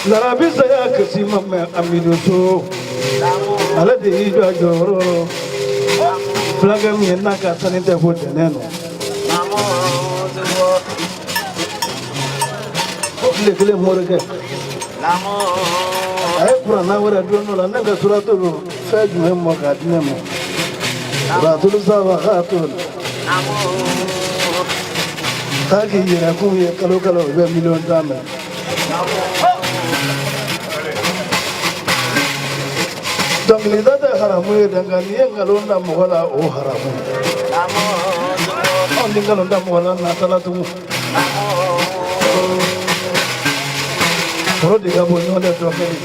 Larabisa ya kasima me amiduso ala de ijo joro flaga mi na ka sanite fote neno le kele morge ay pura na wara dono la nanga suratul fajr me mo ka dinemo suratul sabahatul taki yera ku ye kalo kalo be million dame donc les dates haramu dangani ngalonda mogola o haramu on ngalonda mogola na talatu pro de gabo no de trofeli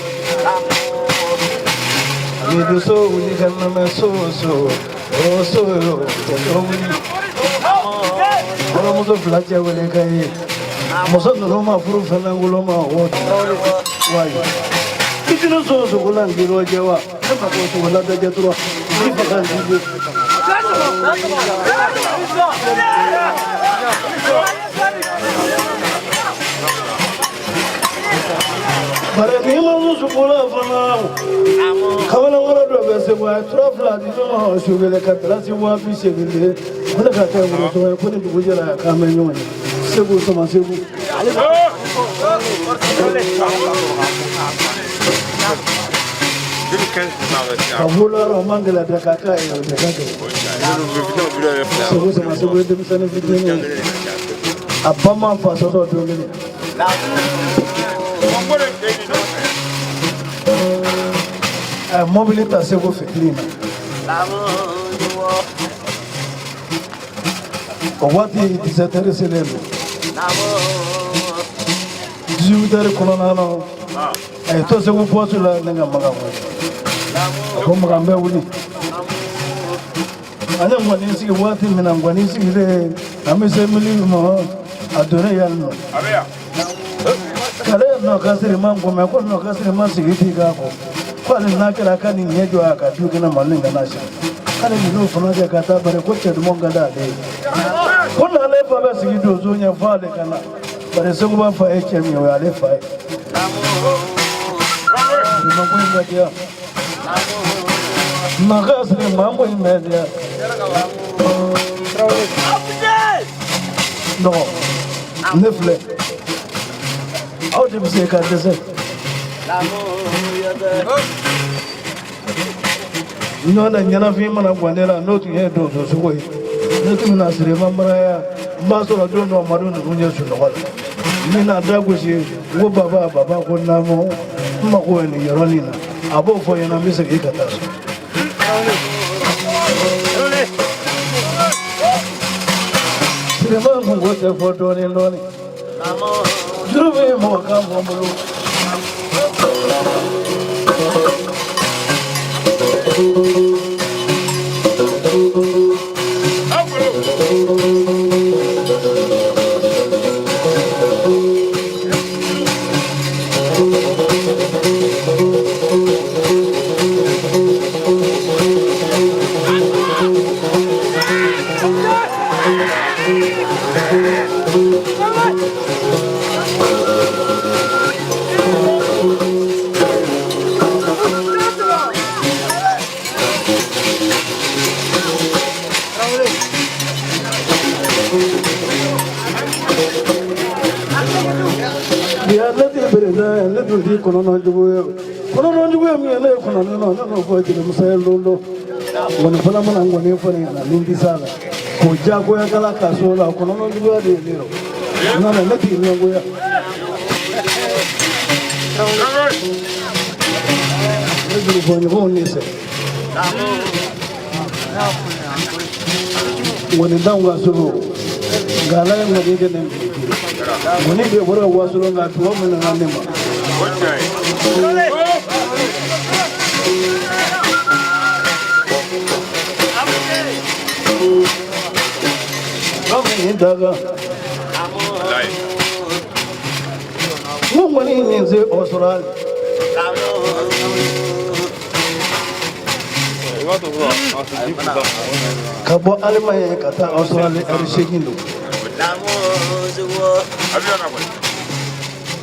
ni do so uni kanna me so o so yo uni mo so flacha wele kai mo so no ma furu fana ngulo ma o wai kitino so so golan giro jewa ba ko so golan da jetro ni fakan ji bare ni mo so gola fana kawala ngoro do be se wa trofla di no so gele ka trasi wa bi se gele wala ka ta mo so ko ni du jera ka me nyoni sebu so ma sebu Kabula Roman de la Dakaka et de Dakaka. C'est vous de Missane Fidini. Abama Faso de Mini. Mobilité c'est vous fait clean. What is a terrace? 18 colonel. Et toi, c'est vous pour cela, comme Rambe Wuli. I don't want to see what him and I'm going to see the Amissemili à donner Yalno. Calais no Casriman, comme I could not Casriman Sigiti Gapo. Qual is Nakara Kani Yajuaka, you can Malinga Nation. I don't know for Naja Kata, but I put the Mongada day. Couldn't I let Baba Sigito Zunia Father Kana, but a someone for HM, you are left by. Magasri mambo imedia. No, nefle. How do you say that? No, the Yanafima of Guanera, no to hear those away. Nothing as remember, Master of Dono Maruna, who just know what. Mina Dagusi, Wubaba, Baba, Namo, Magoen, Yorolina, above for your music. Remember what the photo in Loni. Drew more come from Wani dan wasulu gala ngani ke nem wani be wora wasulu nga tuwa mun na nema Kami daga Mungwani nyenze Australia Kabo Alemanya kata Australia erishegindo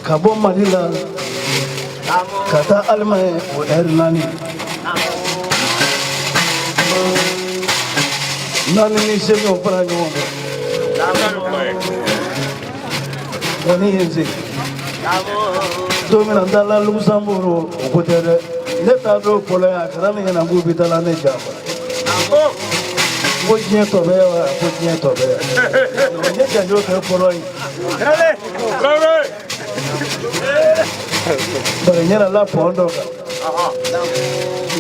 Kabo Manila kata Alemanya erinani Nani ni semi opera nyombo Wani yenze Domina dala Luxembourg okotere Neta do pole akarani yana ngubitala ne jamba Bojiye tobe wa bojiye tobe Ne janjo ke poloi Bare nyera la pondo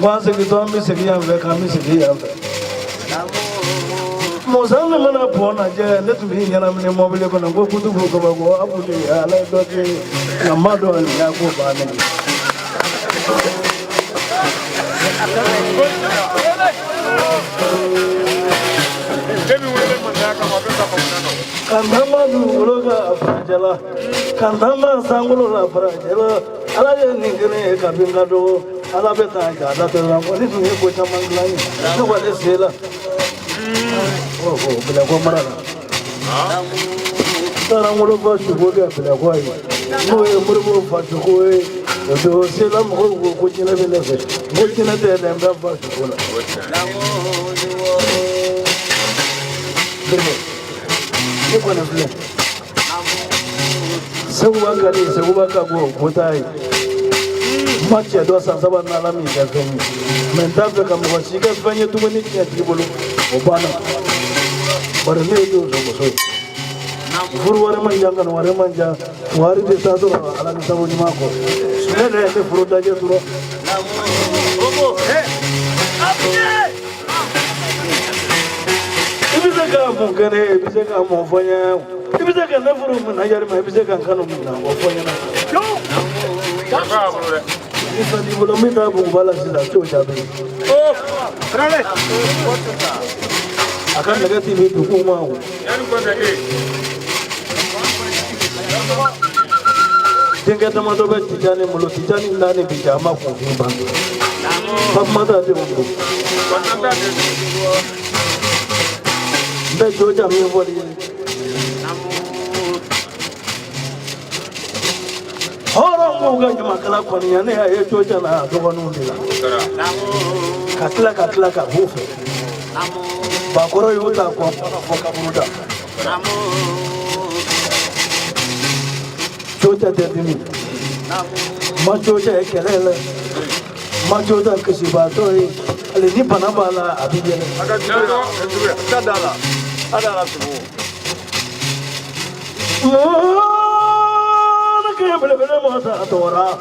Wanse kitombi sekiya veka mi sekiya Mozana mana pona je netu bi nyana mne mobile ko ngo kutu ko go abude ala do ke namado an ya ko ba ne Kandama nuloga afrajala kandama sangulo la afrajala ala je ningene kabinga do ala beta ga da to ngo ni tu ko chamanglani no wale sela Oh, bila gua marah. Sekarang mula bos juga bila gua ini. Mula mula bos juga. Itu selam gua cina bila bos. Gua cina dia lembab bos juga. Betul. Ini bukan film. Sebuah kali gua tahu. Macam dua sahabat nalami kan. Mentaf kamu wasika sebanyak tu menit ya tribulu. Obana. Barne itu so. Furu wara manja wari de satu ala ni sabu ni mako. Sudah deh furu aja tu. Bobo. Bisa kamu kene, bisa kamu fanya. Bisa kan furu menajar mah bisa kan kanu mina fanya na. Yo. Bisa di belum minta buku balas sudah coba tapi. Oh, kenapa? Akan negatif itu mau. Tinggal teman tu bertijani mulut tijani nani bijama kumbang. Pamada tu untuk. Dah joja miwali. Orang muka cuma kelak panian ni ayah joja na doa nundila. Katla kabufu. Bakoro yuta kwa muda. Joja dedini. Ma joja ekelele. Ma joja kesibatoi. Ale ni panabala abijene. Ada semua. Oh, nak yang bela masa atora.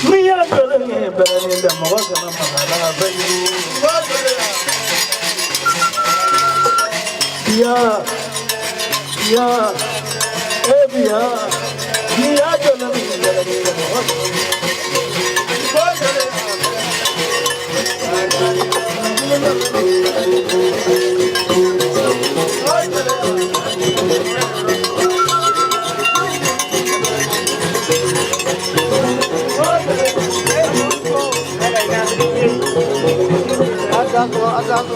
Niya belenge belenge da mawaga na magala bayi. Ya, biya, niya belenge belenge da mawaga. Azan